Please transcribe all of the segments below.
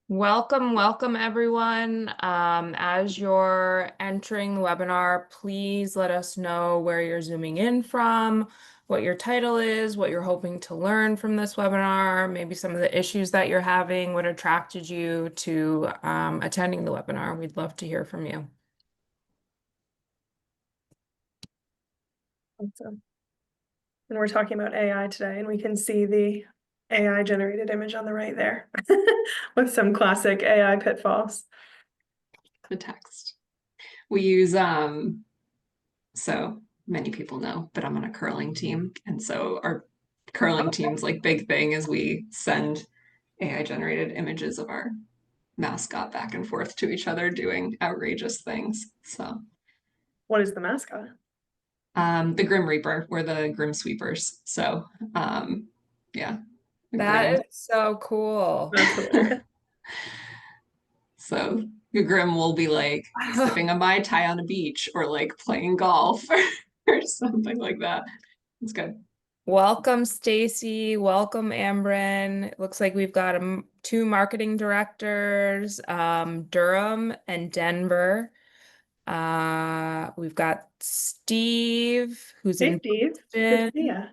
Welcome everyone. As you're entering the webinar, please let us know where you're zooming in from, what your title is, what you're hoping to learn from this webinar, maybe some of the issues that you're having, what attracted you to attending the webinar. We'd love to hear from you. Awesome. And we're talking about AI today, and we can see the AI generated image on the right there with some classic AI pitfalls. The text. We use, so many people know, but I'm on a curling team. And so our curling team's like big thing is we send AI generated images of our mascot back and forth to each other doing outrageous things. So What is the mascot? the Grim Reaper, we're the Grim Sweepers. So yeah. That is so cool. That's hilarious. So Grim will be like sipping a Mai Tai on a beach or like playing golf or something like that. It's good. Welcome, Stacy. Welcome, Ambryn. It looks like we've got two marketing directors, Durham and Denver. We've got Steve, who's Hey, in Steve. Good to Boston. see ya.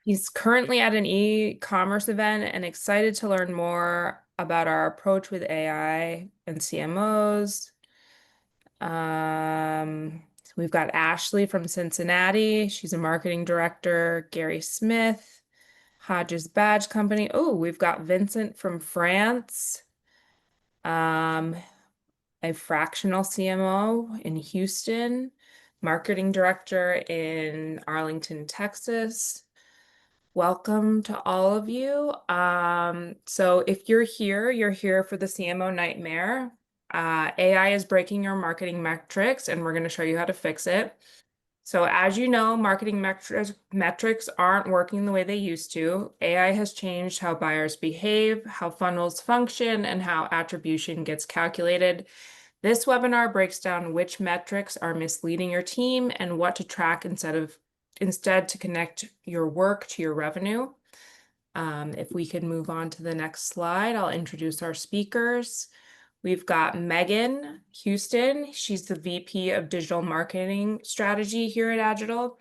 He's currently at an e-commerce event and excited to learn more about our approach with AI and CMOs. We've got Ashley from Cincinnati. She's a marketing director. Gary Smith, Hodges Badge Company. Oh, we've got Vincent from France. A fractional CMO in Houston, marketing director in Arlington, Texas. Welcome to all of you. So if you're here for the CMO nightmare. AI is breaking your marketing metrics, and we're going to show you how to fix it. So as you know, marketing metrics aren't working the way they used to. AI has changed how buyers behave, how funnels function, and how attribution gets calculated. This webinar breaks down which metrics are misleading your team and what to track instead to connect your work to your revenue. If we can move on to the next slide, I'll introduce our speakers. We've got Megan Houston. She's the VP of Digital Marketing Strategy here at Agital.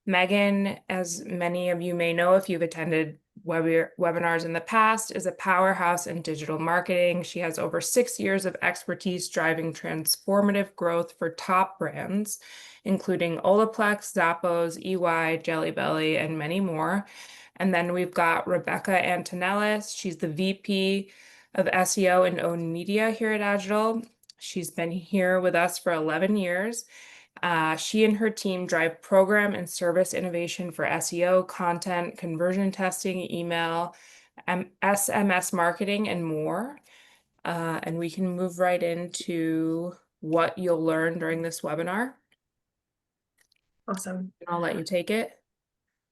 Megan, as many of you may know if you've attended webinars in the past, is a powerhouse in digital marketing. She has over 6 years of expertise driving transformative growth for top brands, including Olaplex, Zappos, EY, Jelly Belly, and many more. And then we've got Rebecca Antonellis. She's the VP of SEO and owned media here at Agital. She's been here with us for 11 years. She and her team drive program and service innovation for SEO, content, conversion testing, email, SMS marketing, and more. And we can move right into what you'll learn during this webinar. Awesome. I'll let you take it.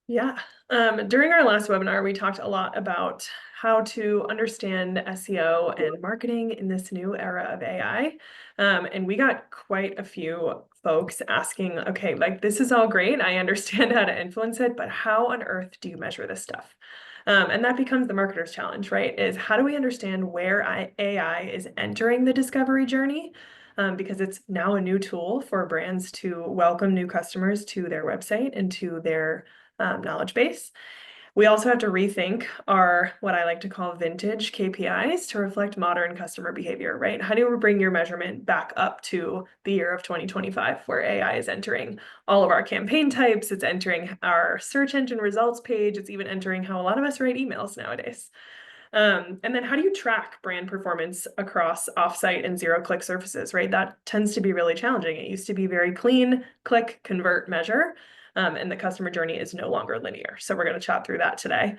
Yeah. During our last webinar, we talked a lot about how to understand SEO and marketing in this new era of AI. And we got quite a few folks asking, okay, like this is all great. I understand how to influence it, but how on earth do you measure this stuff? And that becomes the marketer's challenge, right? Is how do we understand where AI is entering the discovery journey? Because it's now a new tool for brands to welcome new customers to their website and to their knowledge base. We also have to rethink our, what I like to call vintage KPIs to reflect modern customer behavior, right? How do we bring your measurement back up to the year of 2025 where AI is entering all of our campaign types, it's entering our search engine results page, it's even entering how a lot of us write emails nowadays. And then how do you track brand performance across offsite and zero-click surfaces, right? That tends to be really challenging. It used to be very clean, click, convert, measure. And the customer journey is no longer linear. So we're going to chat through that today.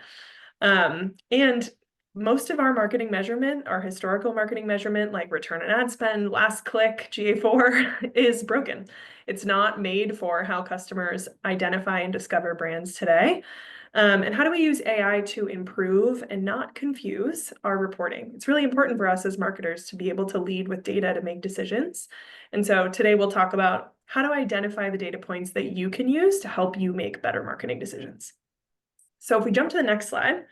And most of our marketing measurement, our historical marketing measurement, like return on ad spend, last click, GA4, is broken. It's not made for how customers identify and discover brands today. And how do we use AI to improve and not confuse our reporting? It's really important for us as marketers to be able to lead with data to make decisions. And so today we'll talk about how to identify the data points that you can use to help you make better marketing decisions. So if we jump to the next slide,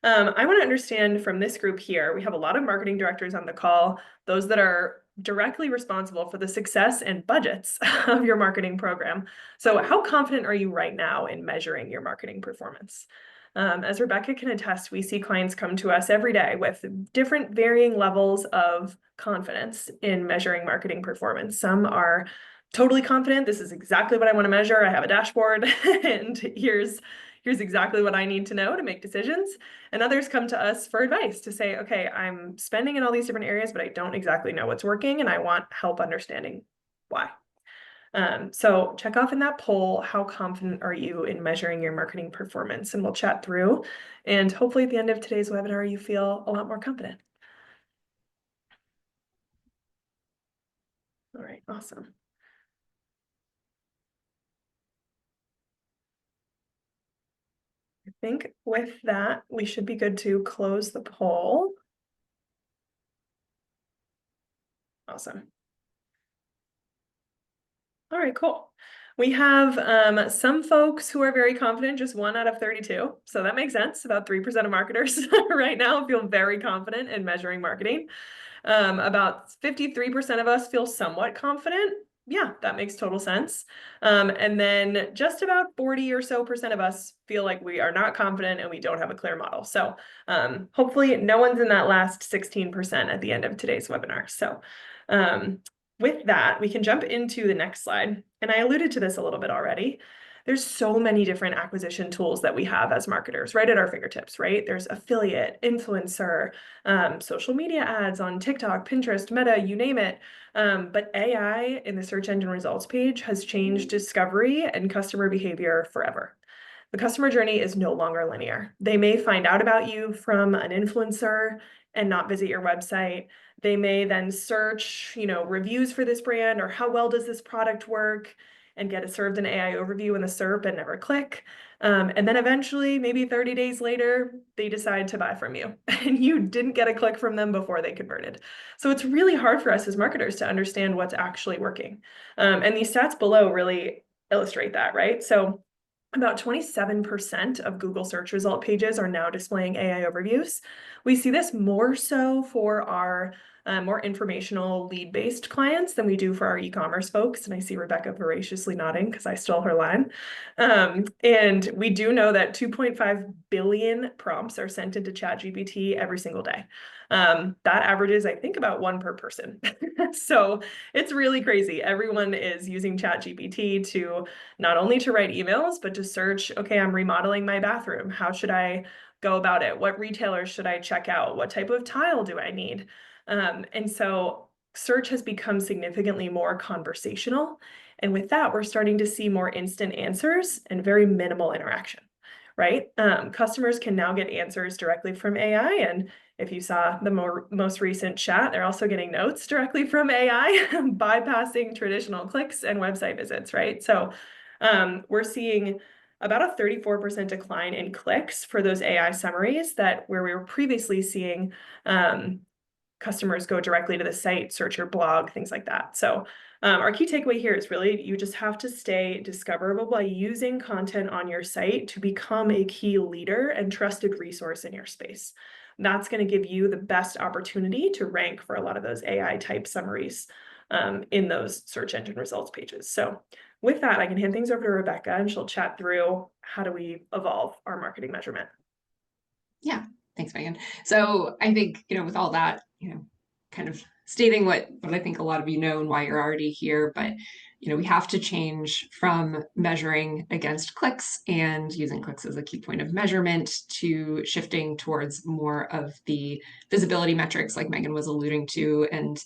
I want to understand from this group here, we have a lot of marketing directors on the call, those that are directly responsible for the success and budgets of your marketing program. So how confident are you right now in measuring your marketing performance? As Rebecca can attest, we see clients come to us every day with different varying levels of confidence in measuring marketing performance. Some are totally confident. This is exactly what I want to measure. I have a dashboard and here's exactly what I need to know to make decisions. And others come to us for advice to say, okay, I'm spending in all these different areas, but I don't exactly know what's working and I want help understanding why. So check off in that poll, how confident are you in measuring your marketing performance? And we'll chat through. And hopefully at the end of today's webinar, you feel a lot more confident. All right, awesome. I think with that, we should be good to close the poll. Awesome. All right, cool. We have some folks who are very confident, just 1 out of 32. So that makes sense. About 3% of marketers right now feel very confident in measuring marketing. About 53% of us feel somewhat confident. Yeah, that makes total sense. And then just about 40 or so percent of us feel like we are not confident and we don't have a clear model. So hopefully no one's in that last 16% at the end of today's webinar. So with that, we can jump into the next slide. And I alluded to this a little bit already. There's so many different acquisition tools that we have as marketers right at our fingertips, right? There's affiliate, influencer, social media ads on TikTok, Pinterest, Meta, you name it. But AI in the search engine results page has changed discovery and customer behavior forever. The customer journey is no longer linear. They may find out about you from an influencer and not visit your website. They may then search, reviews for this brand or how well does this product work and get served an AI overview in the SERP and never click. And then eventually, maybe 30 days later, they decide to buy from you and you didn't get a click from them before they converted. So it's really hard for us as marketers to understand what's actually working. And these stats below really illustrate that, right? So about 27% of Google search result pages are now displaying AI overviews. We see this more so for our more informational lead-based clients than we do for our e-commerce folks. And I see Rebecca voraciously nodding because I stole her line. And we do know that 2.5 billion prompts are sent into ChatGPT every single day. That averages, I think, about 1 per person. So it's really crazy. Everyone is using ChatGPT to not only to write emails, but to search, okay, I'm remodeling my bathroom. How should I go about it? What retailers should I check out? What type of tile do I need? And so search has become significantly more conversational. And with that, we're starting to see more instant answers and very minimal interaction, right? Customers can now get answers directly from AI. And if you saw the most recent chat, they're also getting notes directly from AI, bypassing traditional clicks and website visits, right? So we're seeing about a 34% decline in clicks for those AI summaries where we were previously seeing customers go directly to the site, search your blog, things like that. So our key takeaway here is really you just have to stay discoverable by using content on your site to become a key leader and trusted resource in your space. That's going to give you the best opportunity to rank for a lot of those AI type summaries in those search engine results pages. So with that, I can hand things over to Rebecca and she'll chat through how do we evolve our marketing measurement. Yeah, thanks, Megan. So I think, with all that, kind of stating what I think a lot of you know and why you're already here, but we have to change from measuring against clicks and using clicks as a key point of measurement to shifting towards more of the visibility metrics like Megan was alluding to. And,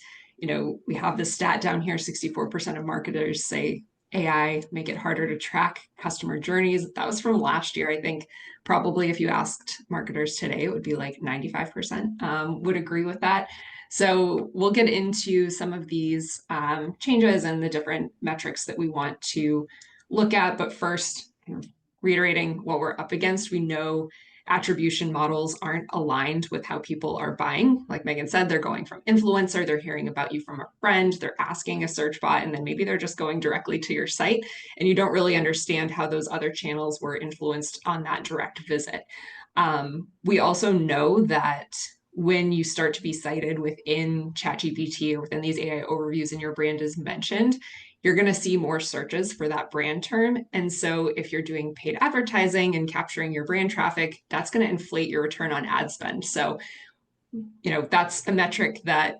we have this stat down here, 64% of marketers say AI make it harder to track customer journeys. That was from last year. I think probably if you asked marketers today, it would be like 95% would agree with that. So we'll get into some of these changes and the different metrics that we want to look at. But first, reiterating what we're up against, we know attribution models aren't aligned with how people are buying. Like Megan said, they're going from influencer, they're hearing about you from a friend, they're asking a search bot, and then maybe they're just going directly to your site. And you don't really understand how those other channels were influenced on that direct visit. We also know that when you start to be cited within ChatGPT or within these AI overviews and your brand is mentioned, you're going to see more searches for that brand term. And so if you're doing paid advertising and capturing your brand traffic, that's going to inflate your return on ad spend. So, that's a metric that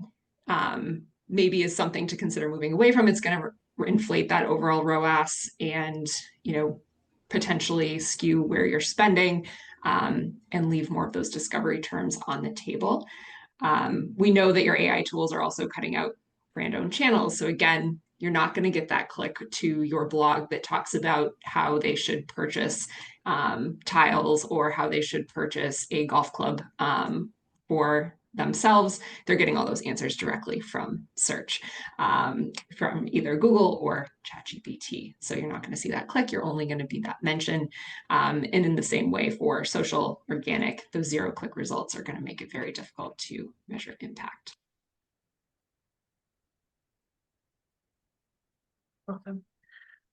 maybe is something to consider moving away from. It's going to inflate that overall ROAS and, potentially skew where you're spending and leave more of those discovery terms on the table. We know that your AI tools are also cutting out brand-owned channels. So again, you're not going to get that click to your blog that talks about how they should purchase tiles or how they should purchase a golf club for themselves. They're getting all those answers directly from search, from either Google or ChatGPT. So you're not going to see that click. You're only going to be that mention. And in the same way for social, organic, those zero-click results are going to make it very difficult to measure impact. Awesome.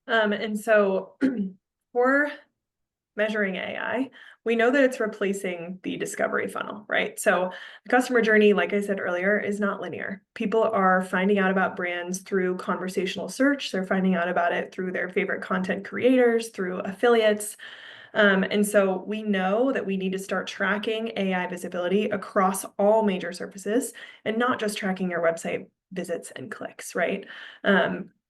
And so for measuring AI, we know that it's replacing the discovery funnel, right? So the customer journey, like I said earlier, is not linear. People are finding out about brands through conversational search. They're finding out about it through their favorite content creators, through affiliates. And so we know that we need to start tracking AI visibility across all major surfaces and not just tracking your website visits and clicks, right?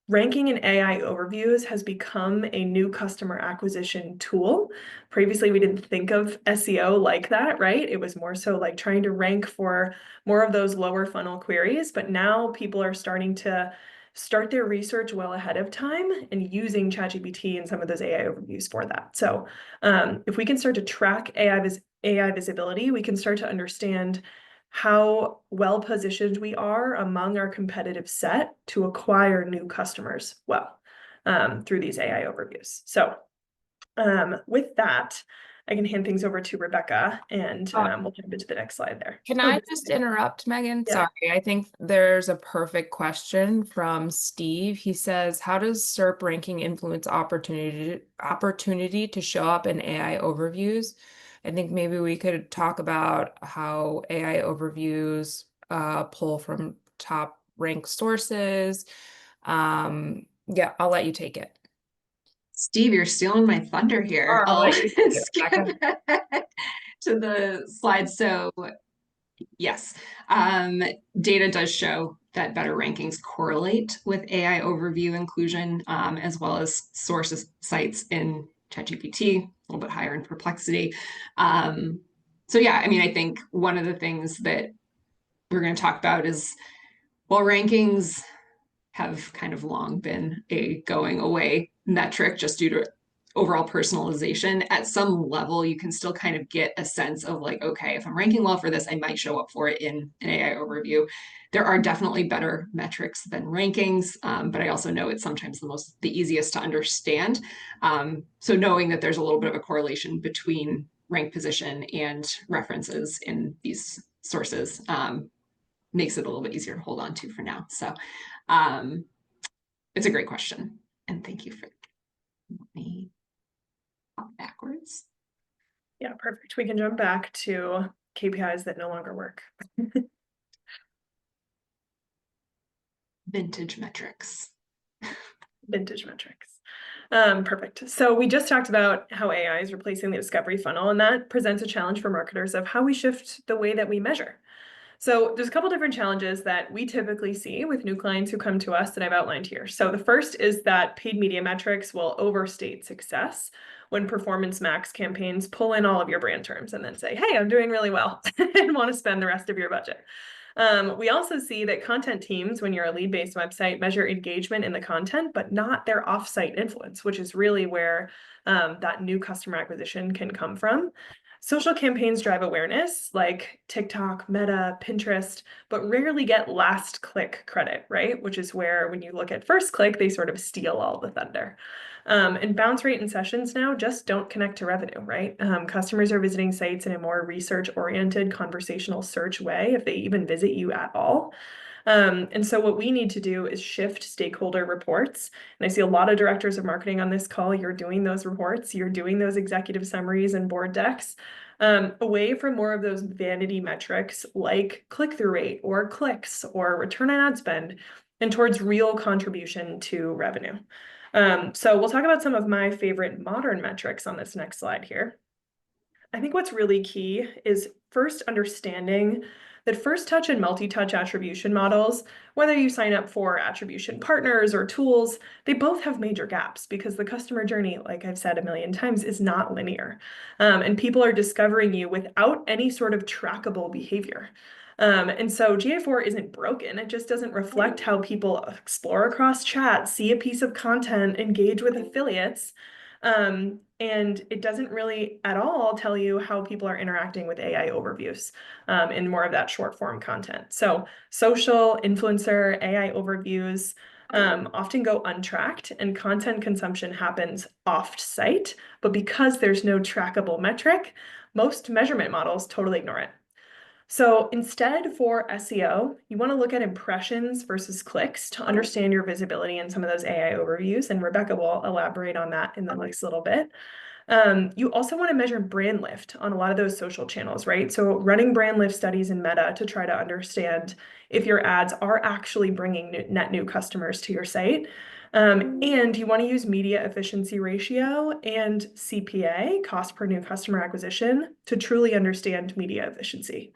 Ranking in AI overviews has become a new customer acquisition tool. Previously, we didn't think of SEO like that, right? It was more so like trying to rank for more of those lower funnel queries, but now people are starting to start their research well ahead of time and using ChatGPT and some of those AI overviews for that. So if we can start to track AI visibility, we can start to understand how well positioned we are among our competitive set to acquire new customers through these AI overviews. So with that, I can hand things over to Rebecca and we'll jump into the next slide there. Can I just interrupt, Megan? Yeah. Sorry, I think there's a perfect question from Steve. He says, how does SERP ranking influence opportunity to show up in AI overviews? I think maybe we could talk about how AI overviews pull from top ranked sources. Yeah, I'll let you take it. Steve, you're stealing my thunder here. I'll let you take it, skip Rebecca. ahead to the slide. So yes, data does show that better rankings correlate with AI overview inclusion, as well as sources sites in ChatGPT, a little bit higher in Perplexity. So yeah, I mean, I think one of the things that we're going to talk about is, while rankings have kind of long been a going away metric just due to overall personalization, at some level you can still kind of get a sense of like, okay, if I'm ranking well for this, I might show up for it in an AI overview. There are definitely better metrics than rankings, but I also know it's sometimes the easiest to understand. So knowing that there's a little bit of a correlation between rank position and references in these sources makes it a little bit easier to hold on to for now. So it's a great question, and thank you for me. Backwards. Yeah, perfect. We can jump back to KPIs that no longer work. Vintage metrics. Vintage metrics. Perfect. So we just talked about how AI is replacing the discovery funnel, and that presents a challenge for marketers of how we shift the way that we measure. So there's a couple different challenges that we typically see with new clients who come to us that I've outlined here. So the first is that paid media metrics will overstate success when performance max campaigns pull in all of your brand terms and then say, hey, I'm doing really well and want to spend the rest of your budget. We also see that content teams, when you're a lead-based website, measure engagement in the content, but not their offsite influence, which is really where that new customer acquisition can come from. Social campaigns drive awareness like TikTok, Meta, Pinterest, but rarely get last click credit, right? Which is where when you look at first click, they sort of steal all the thunder. And bounce rate and sessions now just don't connect to revenue, right? Customers are visiting sites in a more research-oriented conversational search way, if they even visit you at all. And so what we need to do is shift stakeholder reports. And I see a lot of directors of marketing on this call. You're doing those reports, you're doing those executive summaries and board decks, away from more of those vanity metrics like click-through rate or clicks or return on ad spend, and towards real contribution to revenue. So we'll talk about some of my favorite modern metrics on this next slide here. I think what's really key is first understanding that first touch and multi-touch attribution models, whether you sign up for attribution partners or tools, they both have major gaps because the customer journey, like I've said a million times, is not linear. And people are discovering you without any sort of trackable behavior. And so GA4 isn't broken. It just doesn't reflect how people explore across chat, see a piece of content, engage with affiliates. And it doesn't really at all tell you how people are interacting with AI overviews in more of that short form content. So social, influencer, AI overviews often go untracked and content consumption happens off-site, but because there's no trackable metric, most measurement models totally ignore it. So instead, for SEO, you want to look at impressions versus clicks to understand your visibility in some of those AI overviews, and Rebecca will elaborate on that in the next little bit. You also want to measure brand lift on a lot of those social channels, right? So running brand lift studies in Meta to try to understand if your ads are actually bringing net new customers to your site. And you want to use media efficiency ratio and CPA, cost per new customer acquisition, to truly understand media efficiency.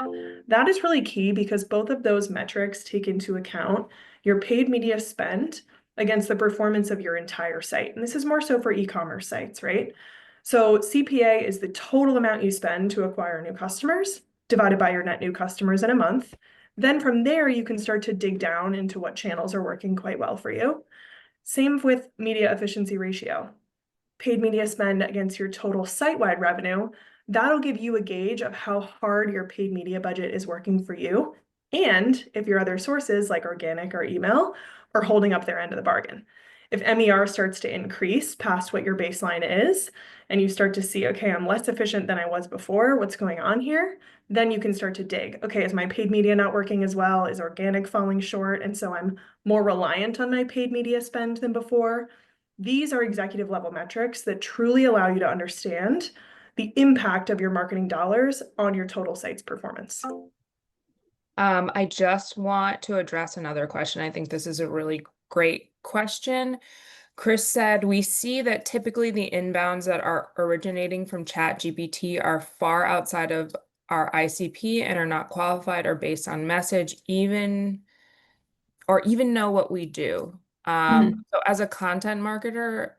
That is really key because both of those metrics take into account your paid media spend against the performance of your entire site. And this is more so for e-commerce sites, right? So CPA is the total amount you spend to acquire new customers divided by your net new customers in a month. Then from there, you can start to dig down into what channels are working quite well for you. Same with media efficiency ratio. Paid media spend against your total site-wide revenue, that'll give you a gauge of how hard your paid media budget is working for you, and if your other sources like organic or email are holding up their end of the bargain. If MER starts to increase past what your baseline is, and you start to see, okay, I'm less efficient than I was before, what's going on here? Then you can start to dig. Okay, is my paid media not working as well? Is organic falling short? And so I'm more reliant on my paid media spend than before. These are executive level metrics that truly allow you to understand the impact of your marketing dollars on your total site's performance. I just want to address another question. I think this is a really great question. Chris said, we see that typically the inbounds that are originating from ChatGPT are far outside of our ICP and are not qualified or based on message, even know what we do. So as a content marketer,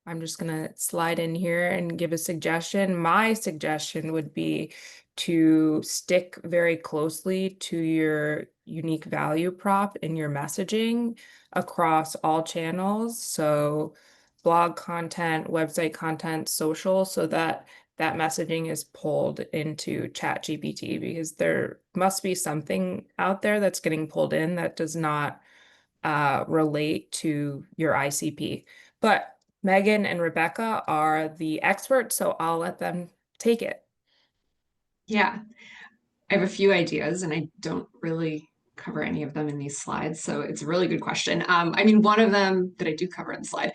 I'm just gonna slide in here and give a suggestion. My suggestion would be to stick very closely to your unique value prop in your messaging across all channels. So blog content, website content, social, so that that messaging is pulled into ChatGPT, because there must be something out there that's getting pulled in that does not relate to your ICP. But Megan and Rebecca are the experts, so I'll let them take it. Yeah, I have a few ideas and I don't really cover any of them in these slides. So it's a really good question. I mean, one of them that I do cover in the slide,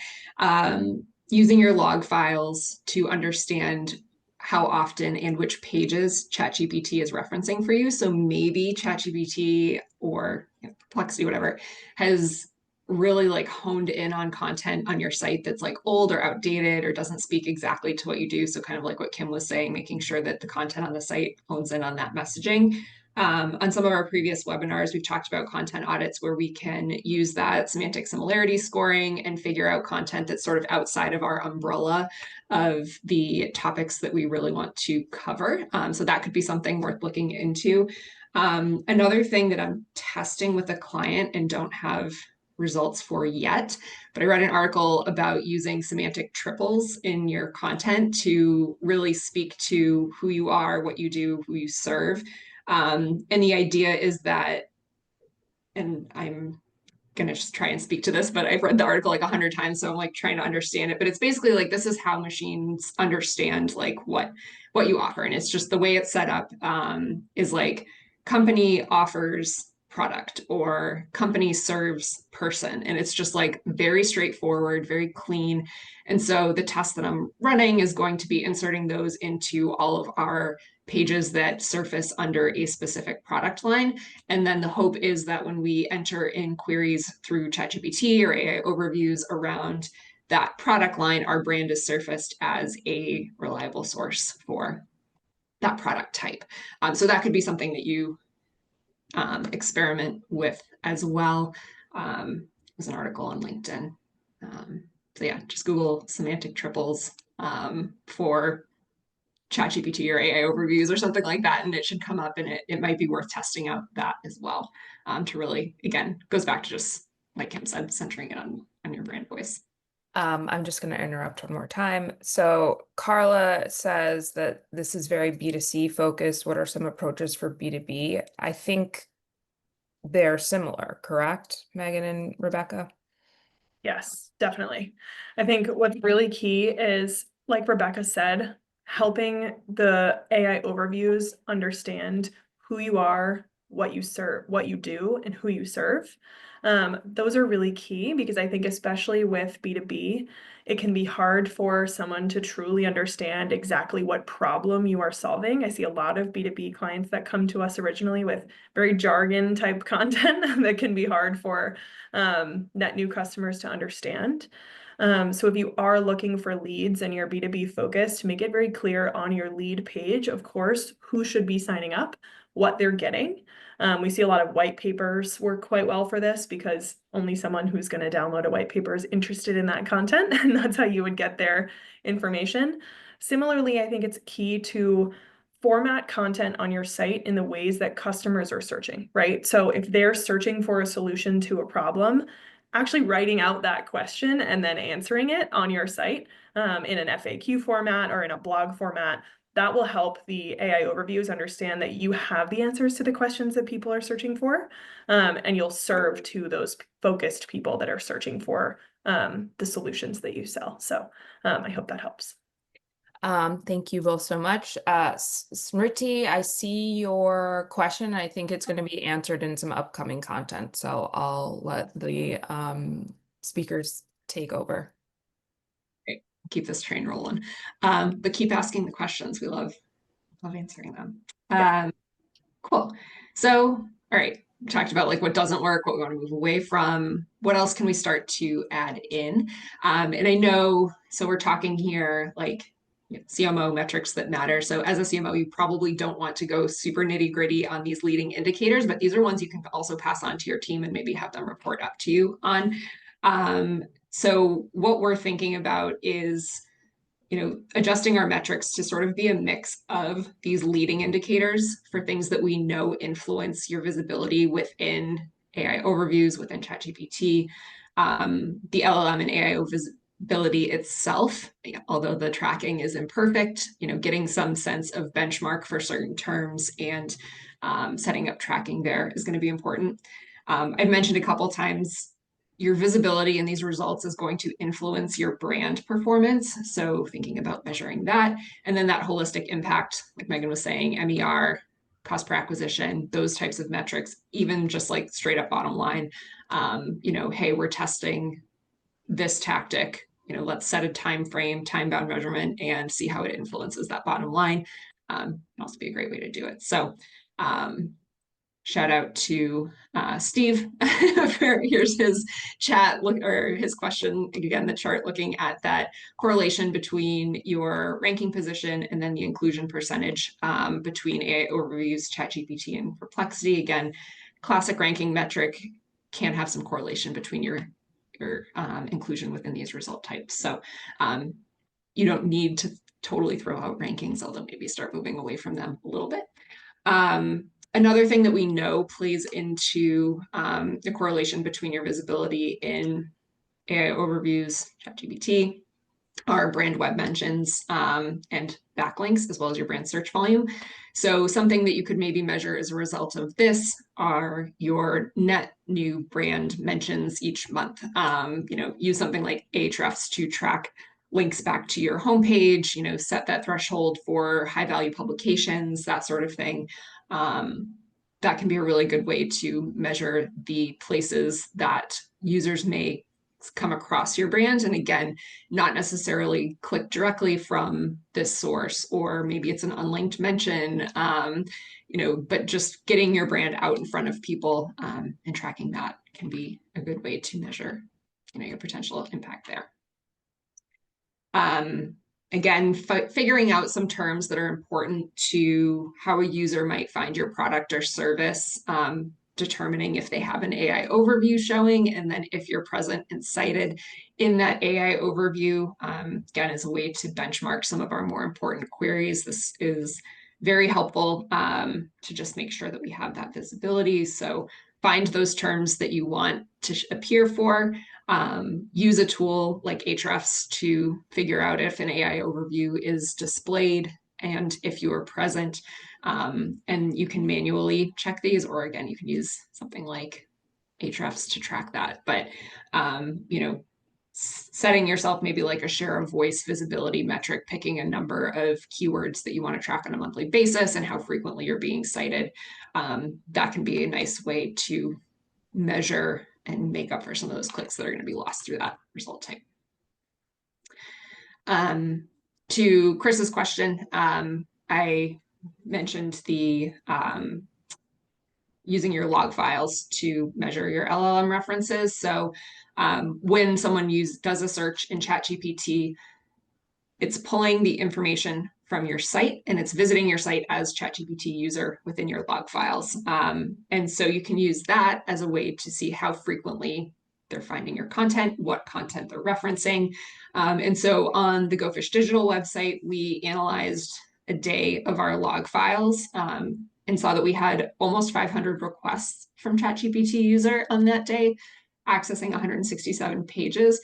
using your log files to understand how often and which pages ChatGPT is referencing for you. So maybe ChatGPT or Perplexity, whatever, has really like honed in on content on your site that's like old or outdated or doesn't speak exactly to what you do. So kind of like what Kim was saying, making sure that the content on the site hones in on that messaging. On some of our previous webinars, we've talked about content audits where we can use that semantic similarity scoring and figure out content that's sort of outside of our umbrella of the topics that we really want to cover. So that could be something worth looking into. Another thing that I'm testing with a client and don't have results for yet, but I read an article about using semantic triples in your content to really speak to who you are, what you do, who you serve. And the idea is that, and I'm gonna just try and speak to this, but I've read the article like 100 times, so I'm like trying to understand it. But it's basically like this is how machines understand like what you offer, and it's just the way it's set up is like company offers product or company serves person. And it's just like very straightforward, very clean. And so the test that I'm running is going to be inserting those into all of our pages that surface under a specific product line. And then the hope is that when we enter in queries through ChatGPT or AI overviews around that product line, our brand is surfaced as a reliable source for that product type. So that could be something that you experiment with as well. There's an article on LinkedIn. So yeah, just Google semantic triples for ChatGPT or AI overviews or something like that, and it should come up, and it might be worth testing out that as well to really, again, goes back to just, like Kim said, centering it on your brand voice. I'm just going to interrupt one more time. So Carla says that this is very B2C focused. What are some approaches for B2B? I think they're similar, correct, Megan and Rebecca? Yes, definitely. I think what's really key is, like Rebecca said, helping the AI overviews understand who you are, what you serve, what you do, and who you serve. Those are really key because I think especially with B2B, it can be hard for someone to truly understand exactly what problem you are solving. I see a lot of B2B clients that come to us originally with very jargon type content that can be hard for net new customers to understand. So if you are looking for leads and you're B2B focused, make it very clear on your lead page, of course, who should be signing up, what they're getting. We see a lot of white papers work quite well for this because only someone who's going to download a white paper is interested in that content, and that's how you would get their information. Similarly, I think it's key to format content on your site in the ways that customers are searching, right? So if they're searching for a solution to a problem, actually writing out that question and then answering it on your site in an FAQ format or in a blog format, that will help the AI overviews understand that you have the answers to the questions that people are searching for, and you'll serve to those focused people that are searching for the solutions that you sell. So I hope that helps. Thank you both so much. Smriti, I see your question. I think it's going to be answered in some upcoming content, so I'll let the speakers take over. Great. Keep this train rolling. But keep asking the questions. We love answering them. Yeah. Cool. So, all right, we talked about like what doesn't work, what we want to move away from. What else can we start to add in? And I know, so we're talking here like CMO metrics that matter. So as a CMO, you probably don't want to go super nitty gritty on these leading indicators, but these are ones you can also pass on to your team and maybe have them report up to you on. So what we're thinking about is, adjusting our metrics to sort of be a mix of these leading indicators for things that we know influence your visibility within AI overviews, within ChatGPT, the LLM and AI visibility itself, although the tracking is imperfect, getting some sense of benchmark for certain terms and setting up tracking there is going to be important. I've mentioned a couple times your visibility in these results is going to influence your brand performance. So thinking about measuring that, and then that holistic impact, like Megan was saying, MER, cost per acquisition, those types of metrics, even just like straight up bottom line, hey, we're testing this tactic, let's set a time frame, time bound measurement, and see how it influences that bottom line. Can also be a great way to do it. So shout out to Steve. Here's his chat or his question again, the chart looking at that correlation between your ranking position and then the inclusion percentage between AI overviews, ChatGPT, and Perplexity. Again, classic ranking metric can have some correlation between your inclusion within these result types. So you don't need to totally throw out rankings, although maybe start moving away from them a little bit. Another thing that we know plays into the correlation between your visibility in AI overviews, ChatGPT, are brand web mentions and backlinks, as well as your brand search volume. So something that you could maybe measure as a result of this are your net new brand mentions each month. Use something like Ahrefs to track links back to your homepage, set that threshold for high value publications, that sort of thing. that can be a really good way to measure the places that users may come across your brand. And again, not necessarily click directly from this source, or maybe it's an unlinked mention, but just getting your brand out in front of people and tracking that can be a good way to measure, your potential impact there. Again, figuring out some terms that are important to how a user might find your product or service, determining if they have an AI overview showing, and then if you're present and cited in that AI overview, again, is a way to benchmark some of our more important queries. This is very helpful to just make sure that we have that visibility. So find those terms that you want to appear for. Use a tool like Ahrefs to figure out if an AI overview is displayed and if you are present. And you can manually check these, or again, you can use something like Ahrefs to track that. But, setting yourself maybe like a share of voice visibility metric, picking a number of keywords that you want to track on a monthly basis and how frequently you're being cited. That can be a nice way to measure and make up for some of those clicks that are going to be lost through that result type. To Chris's question, I mentioned the using your log files to measure your LLM references. So when someone does a search in ChatGPT, it's pulling the information from your site and it's visiting your site as ChatGPT user within your log files. And so you can use that as a way to see how frequently they're finding your content, what content they're referencing. And so on the Go Fish Digital website, we analyzed a day of our log files and saw that we had almost 500 requests from ChatGPT user on that day, accessing 167 pages.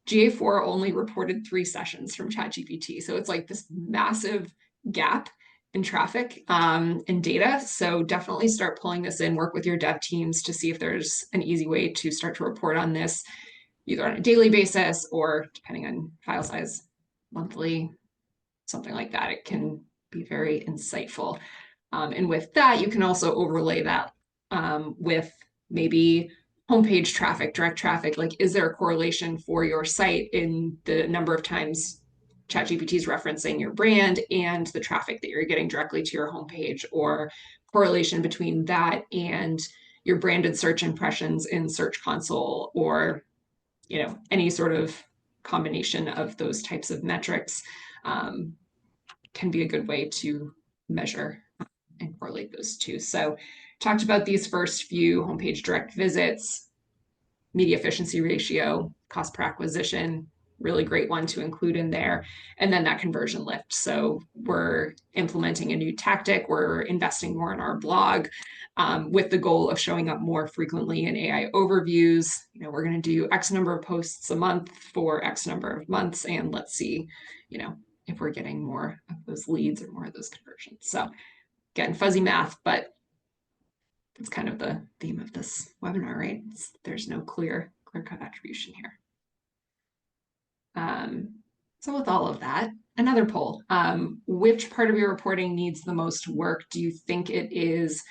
GA4 only reported 3 sessions from ChatGPT. So it's like this massive gap in traffic and data. So definitely start pulling this in, work with your dev teams to see if there's an easy way to start to report on this, either on a daily basis or depending on file size, monthly, something like that. It can be very insightful. And with that, you can also overlay that with maybe homepage traffic, direct traffic. Like, is there a correlation for your site in the number of times ChatGPT is referencing your brand and the traffic that you're getting directly to your homepage, or correlation between that and your branded search impressions in Search Console, or any sort of combination of those types of metrics can be a good way to measure and correlate those two. So talked about these first few: homepage direct visits, media efficiency ratio, cost per acquisition, really great one to include in there. And then that conversion lift. So we're implementing a new tactic. We're investing more in our blog with the goal of showing up more frequently in AI overviews. We're going to do X number of posts a month for X number of months. And let's see, if we're getting more of those leads or more of those conversions. So again, fuzzy math, but that's kind of the theme of this webinar, right? There's no clear-cut attribution here. So with all of that, another poll. Which part of your reporting needs the most work? Do you think it is,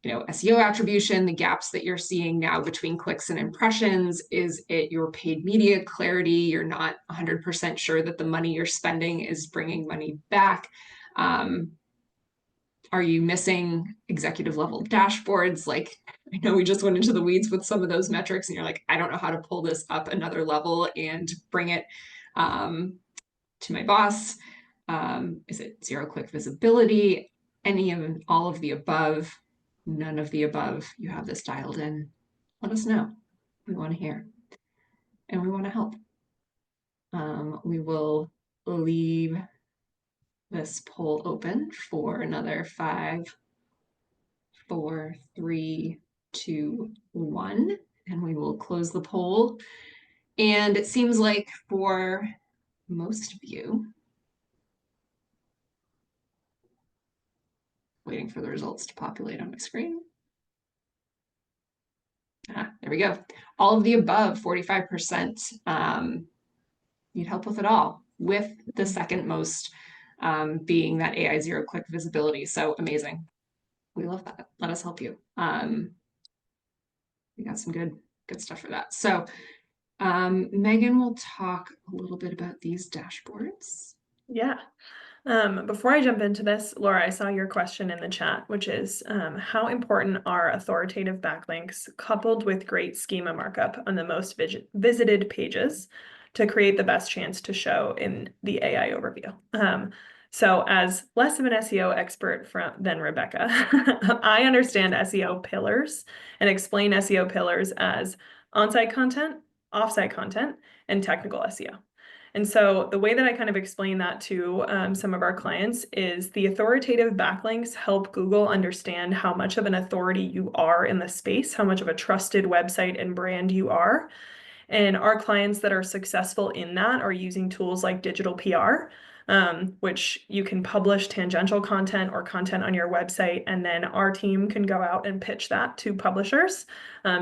SEO attribution, the gaps that you're seeing now between clicks and impressions? Is it your paid media clarity? You're not 100% sure that the money you're spending is bringing money back. Are you missing executive level dashboards? Like, I know we just went into the weeds with some of those metrics and you're like, I don't know how to pull this up another level and bring it to my boss. Is it zero-click visibility? All of the above? None of the above? You have this dialed in. Let us know. We want to hear and we want to help. We will leave this poll open for another 5, 4, 3, 2, 1, and we will close the poll. And it seems like for most of you, waiting for the results to populate on my screen. There we go. All of the above, 45%, need help with it all, with the second most being that AI zero-click visibility. So amazing. We love that. Let us help you. We got some good stuff for that. So Megan will talk a little bit about these dashboards. Yeah. Before I jump into this, Laura, I saw your question in the chat, which is how important are authoritative backlinks coupled with great schema markup on the most visited pages to create the best chance to show in the AI overview? So as less of an SEO expert than Rebecca, I understand SEO pillars and explain SEO pillars as on-site content, off-site content, and technical SEO. And so the way that I kind of explain that to some of our clients is the authoritative backlinks help Google understand how much of an authority you are in the space, how much of a trusted website and brand you are. And our clients that are successful in that are using tools like digital PR, which you can publish tangential content or content on your website, and then our team can go out and pitch that to publishers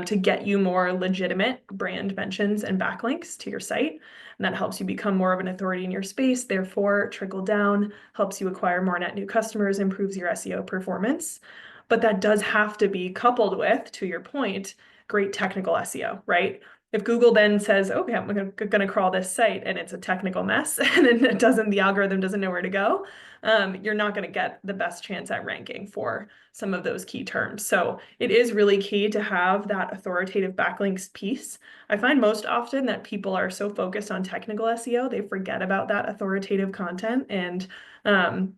to get you more legitimate brand mentions and backlinks to your site. And that helps you become more of an authority in your space, therefore trickle down, helps you acquire more net new customers, improves your SEO performance. But that does have to be coupled with, to your point, great technical SEO, right? If Google then says, okay, I'm going to crawl this site and it's a technical mess and the algorithm doesn't know where to go, you're not going to get the best chance at ranking for some of those key terms. So it is really key to have that authoritative backlinks piece. I find most often that people are so focused on technical SEO, they forget about that authoritative content and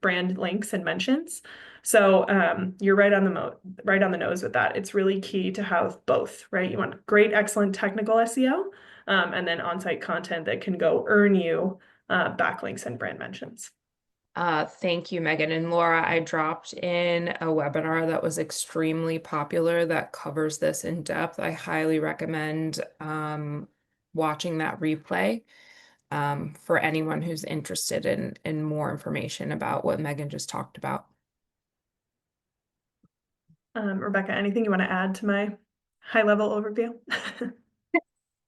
brand links and mentions. So you're right on the nose with that. It's really key to have both, right? You want great, excellent technical SEO, and then on-site content that can go earn you backlinks and brand mentions. Thank you, Megan. And Laura, I dropped in a webinar that was extremely popular that covers this in depth. I highly recommend watching that replay for anyone who's interested in more information about what Megan just talked about. Rebecca, anything you want to add to my high-level overview?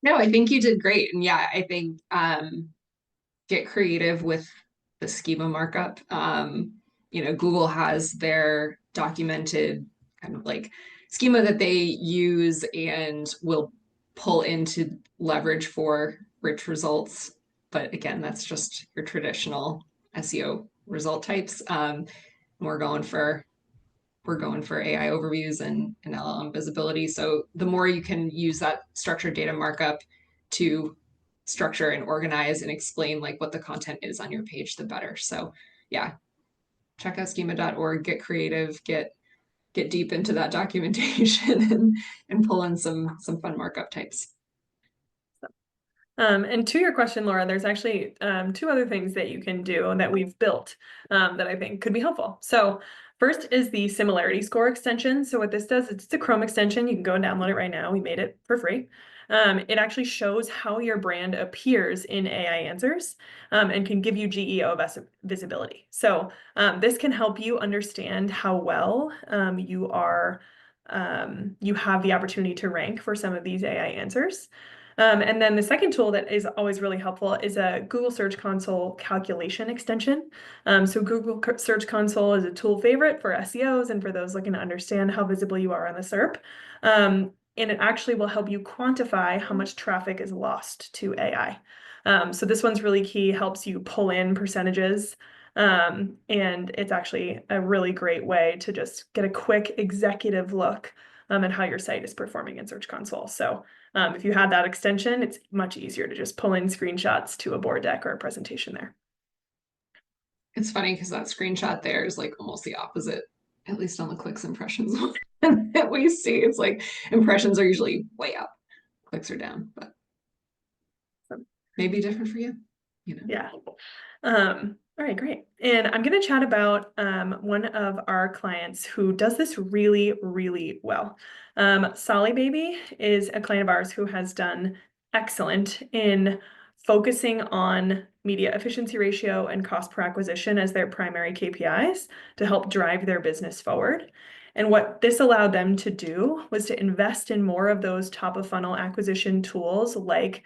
No, I think you did great. And yeah, I think get creative with the schema markup. Google has their documented kind of like schema that they use and will pull into leverage for rich results. But again, that's just your traditional SEO result types. We're going for AI overviews and LLM visibility. So the more you can use that structured data markup to structure and organize and explain like what the content is on your page, the better. So yeah, check out schema.org, get creative, get deep into that documentation and pull in some fun markup types. And to your question, Laura, there's actually two other things that you can do that we've built that I think could be helpful. So first is the similarity score extension. So what this does, it's a Chrome extension. You can go and download it right now. We made it for free. It actually shows how your brand appears in AI answers and can give you GEO visibility. So this can help you understand how well you have the opportunity to rank for some of these AI answers. And then the second tool that is always really helpful is a Google Search Console calculation extension. So Google Search Console is a tool favorite for SEOs and for those looking to understand how visible you are on the SERP. And it actually will help you quantify how much traffic is lost to AI. So this one's really key, helps you pull in percentages. And it's actually a really great way to just get a quick executive look at how your site is performing in Search Console. So if you had that extension, it's much easier to just pull in screenshots to a board deck or a presentation there. It's funny because that screenshot there is like almost the opposite, at least on the clicks impressions that we see. It's like impressions are usually way up, clicks are down, but maybe different for you, Yeah. All right, great. And I'm going to chat about one of our clients who does this really, really well. Solly Baby is a client of ours who has done excellent in focusing on media efficiency ratio and cost per acquisition as their primary KPIs to help drive their business forward. And what this allowed them to do was to invest in more of those top of funnel acquisition tools like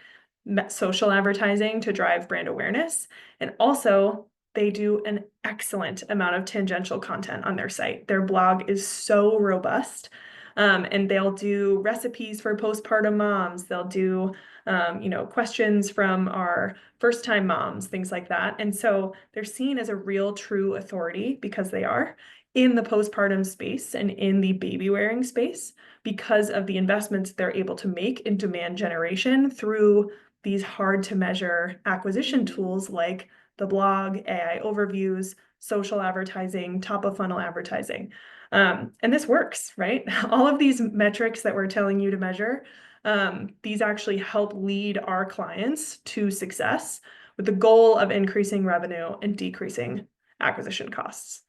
social advertising to drive brand awareness, and also they do an excellent amount of tangential content on their site. Their blog is so robust. And they'll do recipes for postpartum moms. They'll do, questions from our first-time moms, things like that. And so they're seen as a real, true authority, because they are, in the postpartum space and in the baby wearing space, because of the investments they're able to make in demand generation through these hard to measure acquisition tools like the blog, AI overviews, social advertising, top of funnel advertising. And this works, right? All of these metrics that we're telling you to measure, these actually help lead our clients to success with the goal of increasing revenue and decreasing acquisition costs.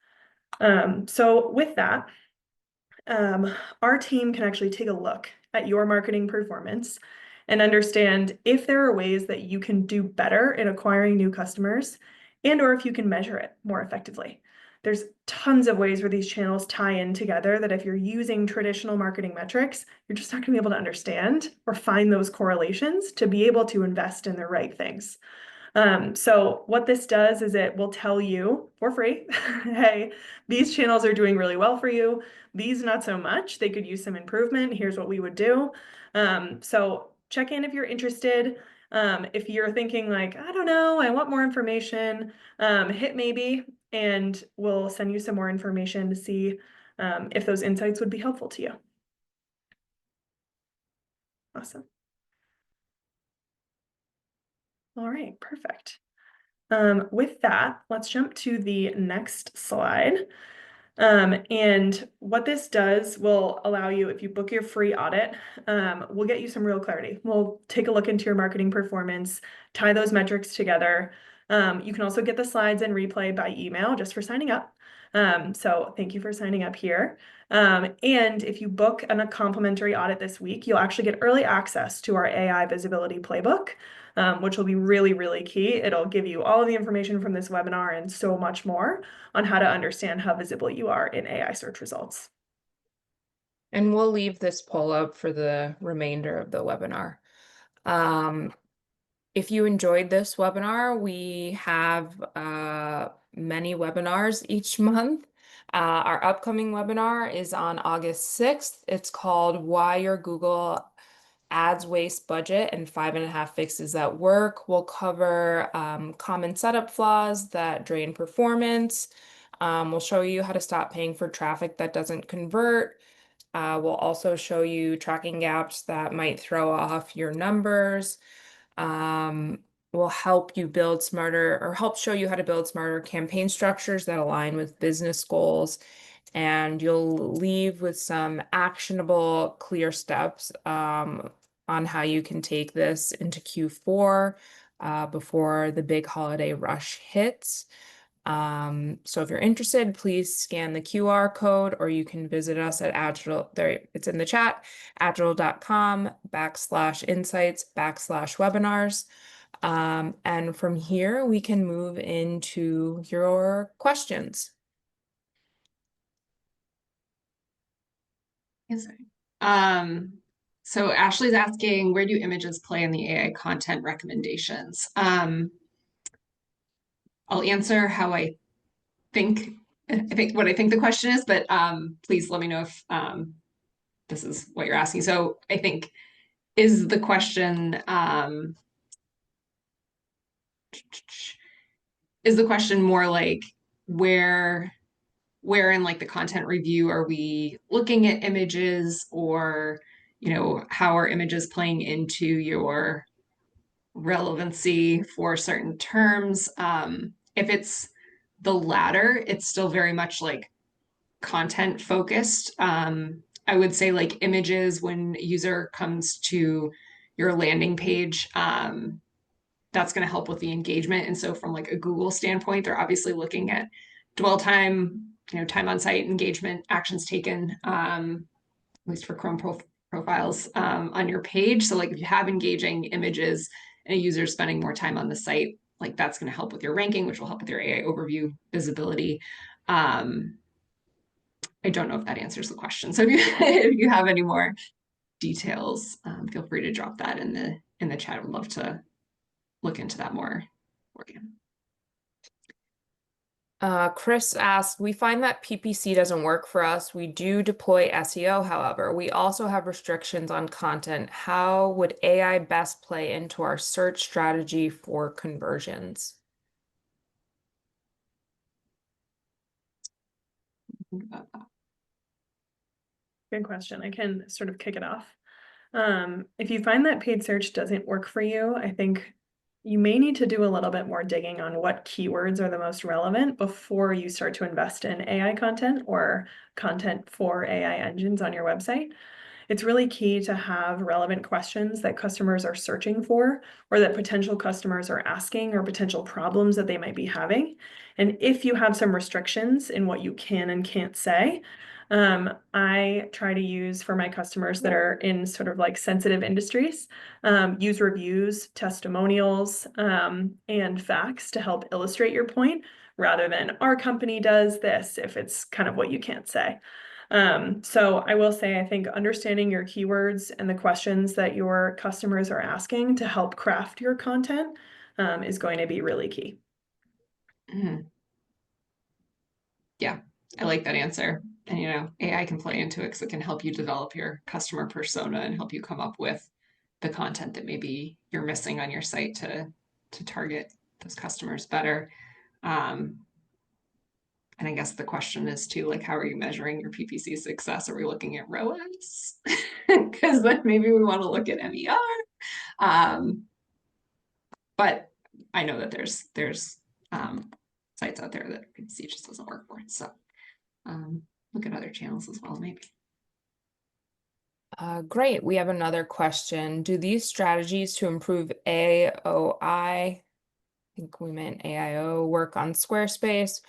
So with that, our team can actually take a look at your marketing performance and understand if there are ways that you can do better in acquiring new customers, and or if you can measure it more effectively. There's tons of ways where these channels tie in together that if you're using traditional marketing metrics, you're just not going to be able to understand or find those correlations to be able to invest in the right things. So what this does is it will tell you for free, hey, these channels are doing really well for you. These not so much. They could use some improvement. Here's what we would do. So check in if you're interested. If you're thinking like, I don't know, I want more information, hit maybe, and we'll send you some more information to see if those insights would be helpful to you. Awesome. All right, perfect. With that, let's jump to the next slide. And what this does will allow you, if you book your free audit, we'll get you some real clarity. We'll take a look into your marketing performance, tie those metrics together. You can also get the slides and replay by email just for signing up. So thank you for signing up here. And if you book a complimentary audit this week, you'll actually get early access to our AI Visibility Playbook, which will be really, really key. It'll give you all of the information from this webinar and so much more on how to understand how visible you are in AI search results. And we'll leave this poll up for the remainder of the webinar. If you enjoyed this webinar, we have many webinars each month. Our upcoming webinar is on August 6th. It's called Why Your Google Ads Waste Budget and 5.5 Fixes That Work. We'll cover common setup flaws that drain performance. We'll show you how to stop paying for traffic that doesn't convert. We'll also show you tracking gaps that might throw off your numbers. We'll help you build smarter, or help show you how to build smarter campaign structures that align with business goals. And you'll leave with some actionable, clear steps on how you can take this into Q4 before the big holiday rush hits. So if you're interested, please scan the QR code, or you can visit us at Agital. There, it's in the chat, agital.com/insights/webinars. And from here, we can move into your questions. Yes. So Ashley's asking, where do images play in the AI content recommendations? I'll answer how I think what I think the question is, but please let me know if this is what you're asking. So I think, is the question more like where in like the content review are we looking at images, or how are images playing into your relevancy for certain terms? If it's the latter, it's still very much like content focused. I would say like images, when a user comes to your landing page, that's going to help with the engagement. And so from like a Google standpoint, they're obviously looking at dwell time, time on site, engagement, actions taken, at least for Chrome profiles on your page. So like if you have engaging images and a user spending more time on the site, like that's going to help with your ranking, which will help with your AI overview visibility. I don't know if that answers the question. So if you have any more details, feel free to drop that in the chat. I would love to look into that more for you. Chris asked, we find that PPC doesn't work for us. We do deploy SEO, however. We also have restrictions on content. How would AI best play into our search strategy for conversions? Think about that. Good question. I can sort of kick it off. If you find that paid search doesn't work for you, I think you may need to do a little bit more digging on what keywords are the most relevant before you start to invest in AI content or content for AI engines on your website. It's really key to have relevant questions that customers are searching for or that potential customers are asking or potential problems that they might be having. And if you have some restrictions in what you can and can't say, I try to use for my customers that are in sort of like sensitive industries, use reviews, testimonials, and facts to help illustrate your point rather than our company does this if it's kind of what you can't say. So I will say, I think understanding your keywords and the questions that your customers are asking to help craft your content, is going to be really key. Mhm. Yeah, I like that answer. And AI can play into it because it can help you develop your customer persona and help you come up with the content that maybe you're missing on your site to target those customers better. Um, and I guess the question is too, like, how are you measuring your PPC success? Are we looking at ROAS? Because then maybe we want to look at MER. Um, but I know that there's sites out there that PPC just doesn't work for it. So look at other channels as well, maybe. Great. We have another question. Do these strategies to improve AOI, I think we meant AIO, work on Squarespace?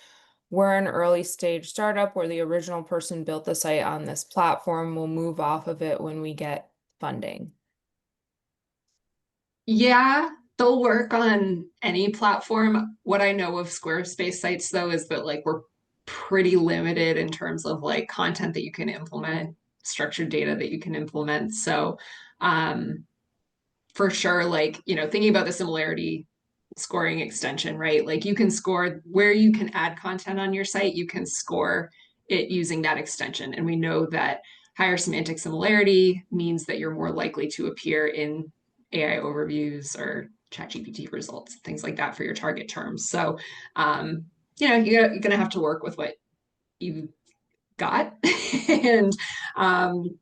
We're an early stage startup where the original person built the site on this platform. We'll move off of it when we get funding. Yeah, they'll work on any platform. What I know of Squarespace sites though is that like we're pretty limited in terms of like content that you can implement, structured data that you can implement. So um for sure, like, thinking about the similarity scoring extension, right? Like you can score where you can add content on your site, you can score it using that extension. And we know that higher semantic similarity means that you're more likely to appear in AI overviews or ChatGPT results, things like that for your target terms. So, you're going to have to work with what you got and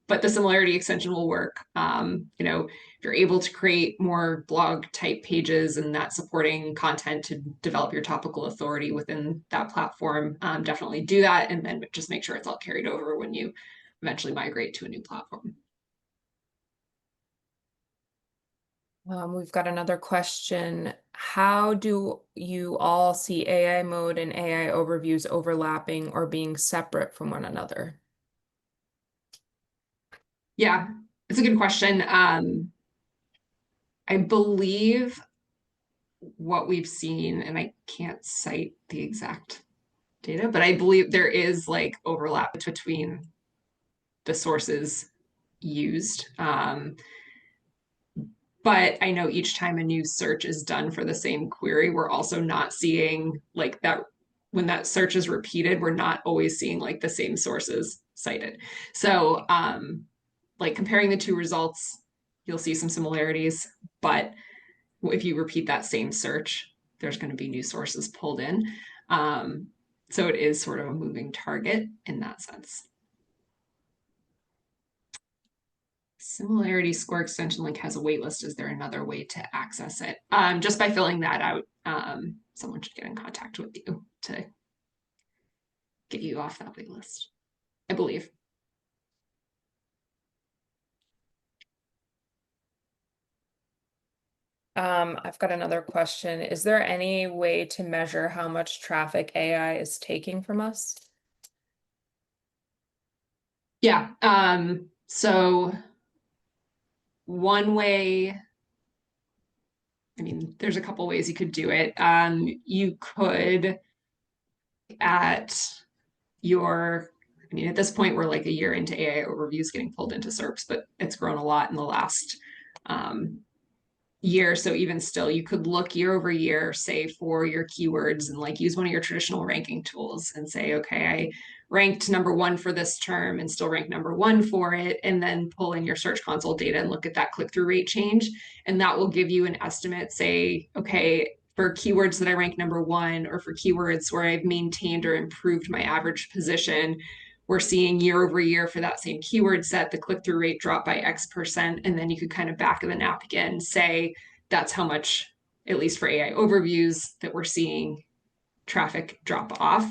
but the similarity extension will work. If you're able to create more blog type pages and that supporting content to develop your topical authority within that platform, definitely do that, and then just make sure it's all carried over when you eventually migrate to a new platform. We've got another question. How do you all see AI mode and AI overviews overlapping or being separate from one another? Yeah, it's a good question. I believe what we've seen, and I can't cite the exact data, but I believe there is like overlap between the sources used. But I know each time a new search is done for the same query, we're also not seeing like that when that search is repeated, we're not always seeing like the same sources cited. So like comparing the two results, you'll see some similarities, but if you repeat that same search, there's going to be new sources pulled in. So it is sort of a moving target in that sense. Similarity score extension link has a waitlist. Is there another way to access it? Just by filling that out, someone should get in contact with you to get you off that waitlist, I believe. I've got another question. Is there any way to measure how much traffic AI is taking from us? Yeah. So one way, I mean, there's a couple ways you could do it. You could at your, I mean, at this point, we're like a year into AI overviews getting pulled into SERPs, but it's grown a lot in the last year. So even still, you could look year over year, say for your keywords, and like use one of your traditional ranking tools and say, okay, I ranked number one for this term and still rank number one for it. And then pull in your Search Console data and look at that click-through rate change. And that will give you an estimate, say, okay, for keywords that I rank number one, or for keywords where I've maintained or improved my average position, we're seeing year over year for that same keyword set, the click-through rate drop by X%. And then you could kind of back of the napkin say, that's how much, at least for AI overviews, that we're seeing traffic drop off.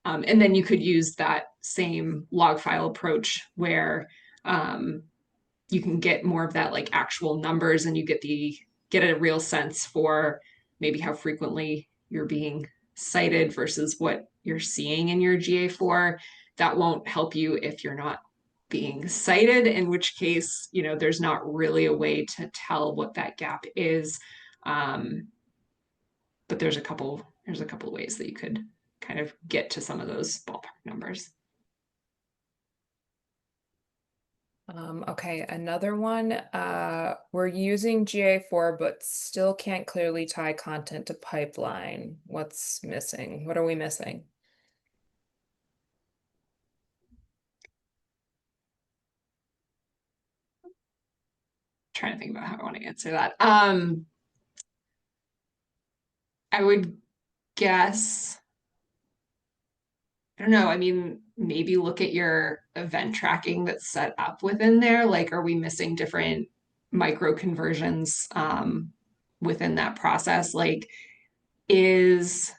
And then you could use that same log file approach where you can get more of that like actual numbers, and you get a real sense for maybe how frequently you're being cited versus what you're seeing in your GA4. That won't help you if you're not being cited, in which case, there's not really a way to tell what that gap is. But there's a couple ways that you could kind of get to some of those ballpark numbers. Okay, another one. We're using GA4, but still can't clearly tie content to pipeline. What's missing? What are we missing? Trying to think about how I want to answer that. I would guess, I don't know, I mean, maybe look at your event tracking that's set up within there. Like, are we missing different micro conversions within that process? Like, is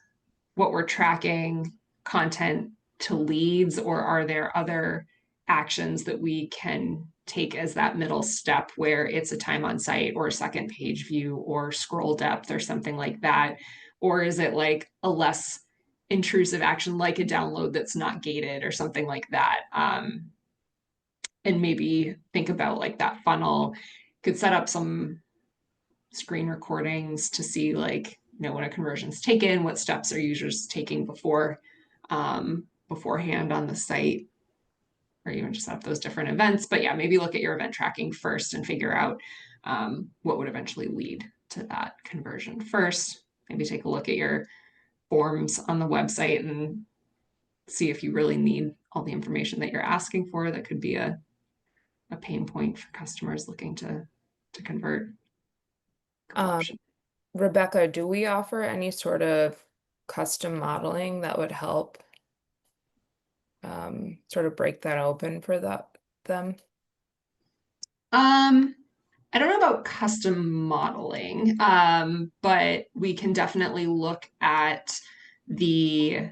what we're tracking content to leads, or are there other actions that we can take as that middle step where it's a time on site or a second page view or scroll depth or something like that? Or is it like a less intrusive action like a download that's not gated or something like that? And maybe think about like that funnel. Could set up some screen recordings to see like, when a conversion's taken, what steps are users taking beforehand on the site, or even just set up those different events. But yeah, maybe look at your event tracking first and figure out what would eventually lead to that conversion first. Maybe take a look at your forms on the website and see if you really need all the information that you're asking for. That could be a pain point for customers looking to convert. Rebecca, do we offer any sort of custom modeling that would help sort of break that open for them? I don't know about custom modeling, but we can definitely look at we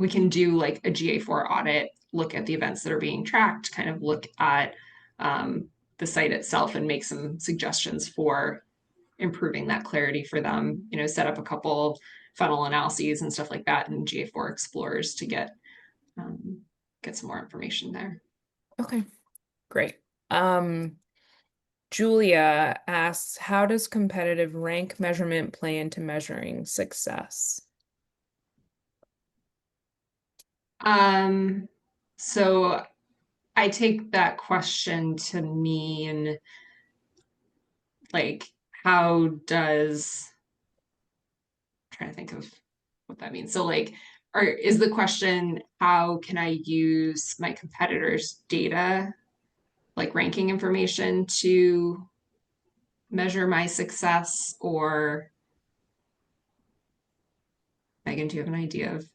can do like a GA4 audit, look at the events that are being tracked, kind of look at the site itself and make some suggestions for improving that clarity for them, set up a couple funnel analyses and stuff like that in GA4 Explorers to get some more information there. Okay, great. Julia asks, how does competitive rank measurement play into measuring success? So I take that question to mean like, how does, I'm trying to think of what that means. So like, is the question, how can I use my competitors' data, like ranking information, to measure my success? Or Megan, do you have an idea of?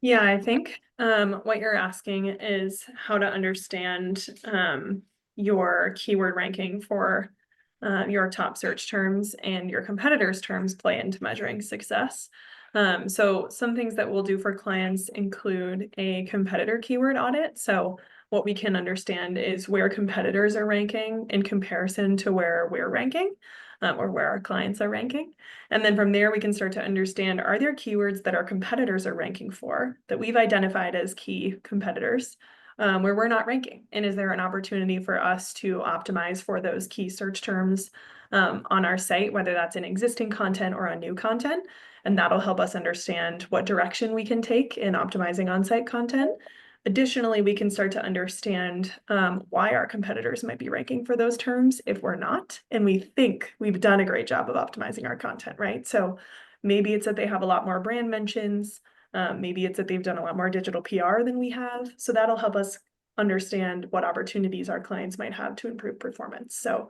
Yeah, I think what you're asking is how to understand your keyword ranking for your top search terms and your competitors' terms play into measuring success. So some things that we'll do for clients include a competitor keyword audit. So what we can understand is where competitors are ranking in comparison to where we're ranking, or where our clients are ranking. And then from there, we can start to understand, are there keywords that our competitors are ranking for that we've identified as key competitors where we're not ranking? And is there an opportunity for us to optimize for those key search terms on our site, whether that's in existing content or on new content? And that'll help us understand what direction we can take in optimizing on-site content. Additionally, we can start to understand why our competitors might be ranking for those terms if we're not, and we think we've done a great job of optimizing our content, right? So maybe it's that they have a lot more brand mentions, maybe it's that they've done a lot more digital PR than we have. So that'll help us understand what opportunities our clients might have to improve performance. So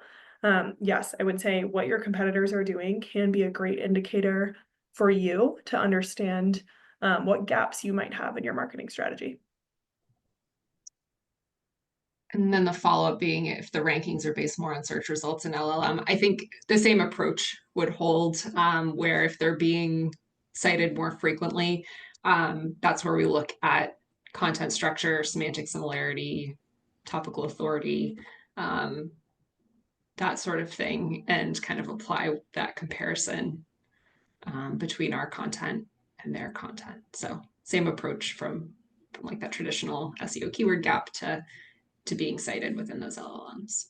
yes, I would say what your competitors are doing can be a great indicator for you to understand what gaps you might have in your marketing strategy. And then the follow-up being if the rankings are based more on search results and LLM, I think the same approach would hold, where if they're being cited more frequently, that's where we look at content structure, semantic similarity, topical authority, that sort of thing, and kind of apply that comparison between our content and their content. So same approach from like that traditional SEO keyword gap to being cited within those LLMs.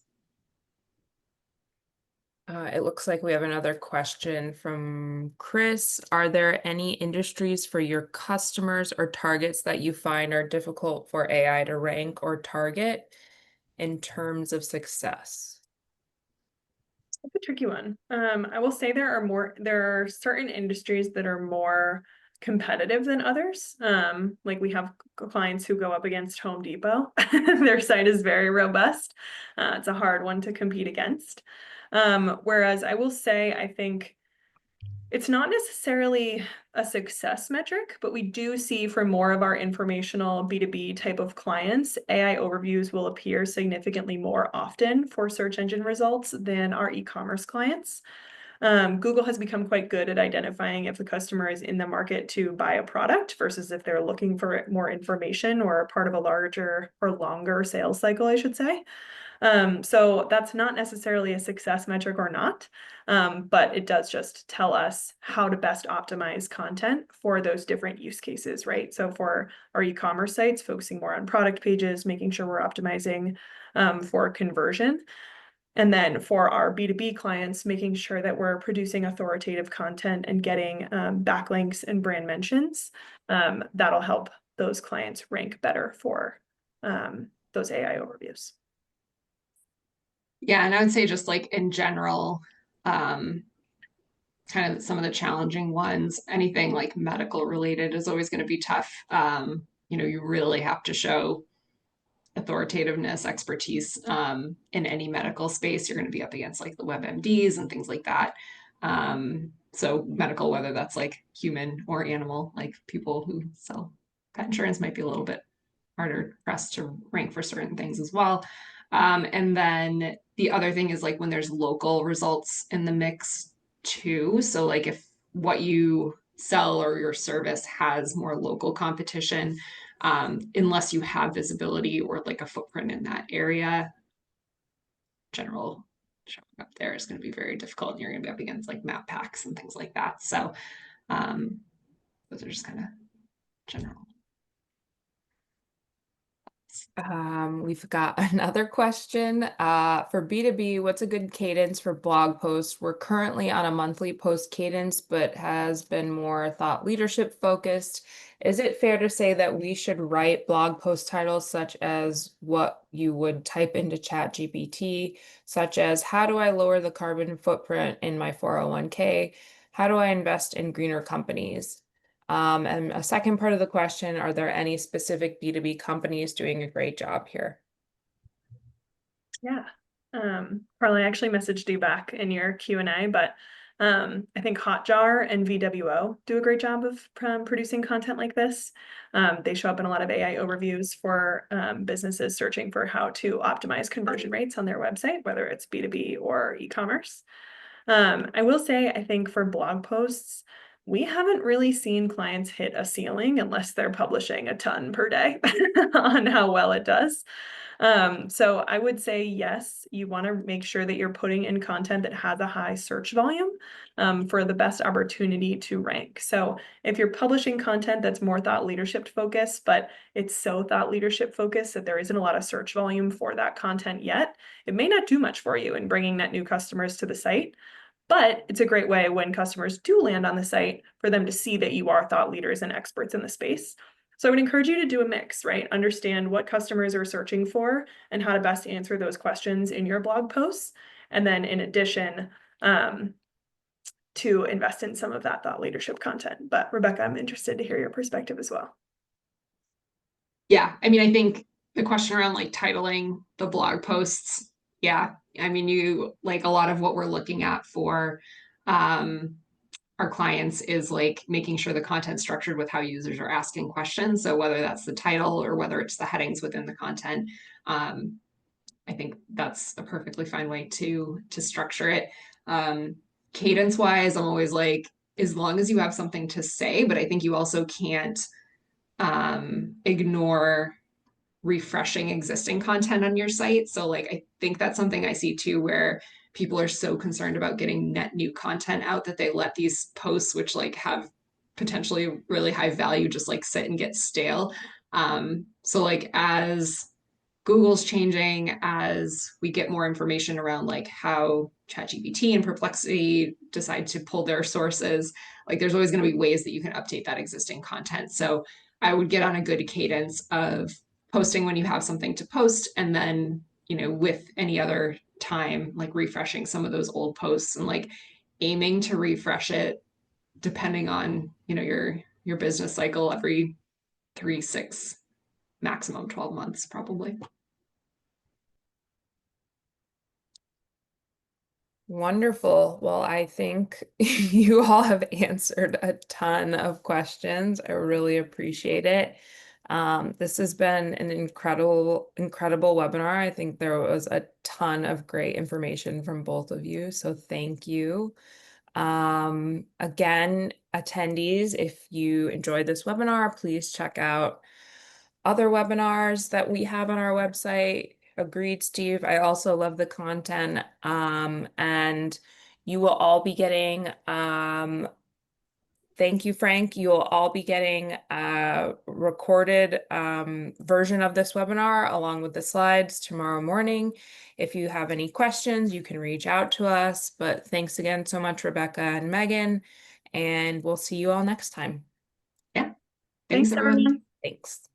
It looks like we have another question from Chris. Are there any industries for your customers or targets that you find are difficult for AI to rank or target in terms of success? That's a tricky one. I will say there are certain industries that are more competitive than others. Like we have clients who go up against Home Depot. Their site is very robust. It's a hard one to compete against. Whereas I will say, I think it's not necessarily a success metric, but we do see for more of our informational B2B type of clients, AI overviews will appear significantly more often for search engine results than our e-commerce clients. Google has become quite good at identifying if the customer is in the market to buy a product versus if they're looking for more information or a part of a larger or longer sales cycle, I should say. So that's not necessarily a success metric or not, but it does just tell us how to best optimize content for those different use cases, right? So for our e-commerce sites, focusing more on product pages, making sure we're optimizing for conversion. And then for our B2B clients, making sure that we're producing authoritative content and getting backlinks and brand mentions. That'll help those clients rank better for those AI overviews. Yeah, and I would say just like in general, kind of some of the challenging ones, anything like medical related is always going to be tough. You really have to show authoritativeness, expertise in any medical space. You're going to be up against like the WebMDs and things like that. So medical, whether that's like human or animal, like people who sell pet insurance might be a little bit harder pressed to rank for certain things as well. And then the other thing is like when there's local results in the mix too. So like if what you sell or your service has more local competition, unless you have visibility or like a footprint in that area, general showing up there is going to be very difficult, and you're going to be up against like map packs and things like that. So those are just kind of general. We've got another question. For B2B, what's a good cadence for blog posts? We're currently on a monthly post cadence, but has been more thought leadership focused. Is it fair to say that we should write blog post titles such as what you would type into ChatGPT, such as how do I lower the carbon footprint in my 401k? How do I invest in greener companies? And a second part of the question, are there any specific B2B companies doing a great job here? Yeah. Carly, I actually messaged you back in your Q&A, but I think Hotjar and VWO do a great job of producing content like this. They show up in a lot of AI overviews for businesses searching for how to optimize conversion rates on their website, whether it's B2B or e-commerce. I will say, I think for blog posts, we haven't really seen clients hit a ceiling unless they're publishing a ton per day on how well it does. So I would say, yes, you want to make sure that you're putting in content that has a high search volume for the best opportunity to rank. So if you're publishing content that's more thought leadership focused, but it's so thought leadership focused that there isn't a lot of search volume for that content yet, it may not do much for you in bringing net new customers to the site. But it's a great way when customers do land on the site for them to see that you are thought leaders and experts in the space. So I would encourage you to do a mix, right? Understand what customers are searching for and how to best answer those questions in your blog posts. And then in addition, to invest in some of that thought leadership content. But Rebecca, I'm interested to hear your perspective as well. Yeah, I mean, I think the question around like titling the blog posts, yeah, I mean, you like a lot of what we're looking at for our clients is like making sure the content's structured with how users are asking questions. So whether that's the title or whether it's the headings within the content, I think that's a perfectly fine way to structure it. Cadence wise, I'm always like, as long as you have something to say, but I think you also can't ignore refreshing existing content on your site. So like I think that's something I see too, where people are so concerned about getting net new content out that they let these posts, which like have potentially really high value, just like sit and get stale. So like as Google's changing, as we get more information around like how ChatGPT and Perplexity decide to pull their sources, like there's always going to be ways that you can update that existing content. So I would get on a good cadence of posting when you have something to post, and then, you know, with any other time, like refreshing some of those old posts and like aiming to refresh it depending on, you know, your business cycle every 3, 6, maximum 12 months, probably. Wonderful. Well, I think you all have answered a ton of questions. I really appreciate it. This has been an incredible webinar. I think there was a ton of great information from both of you, so thank you. Again, attendees, if you enjoyed this webinar, please check out other webinars that we have on our website. Agreed, Steve. I also love the content. And you will all be getting, thank you, Frank. You will all be getting a recorded version of this webinar along with the slides tomorrow morning. If you have any questions, you can reach out to us. But thanks again so much, Rebecca and Megan, and we'll see you all next time. Yeah. Thanks, Thanks, everyone. everyone. Thanks.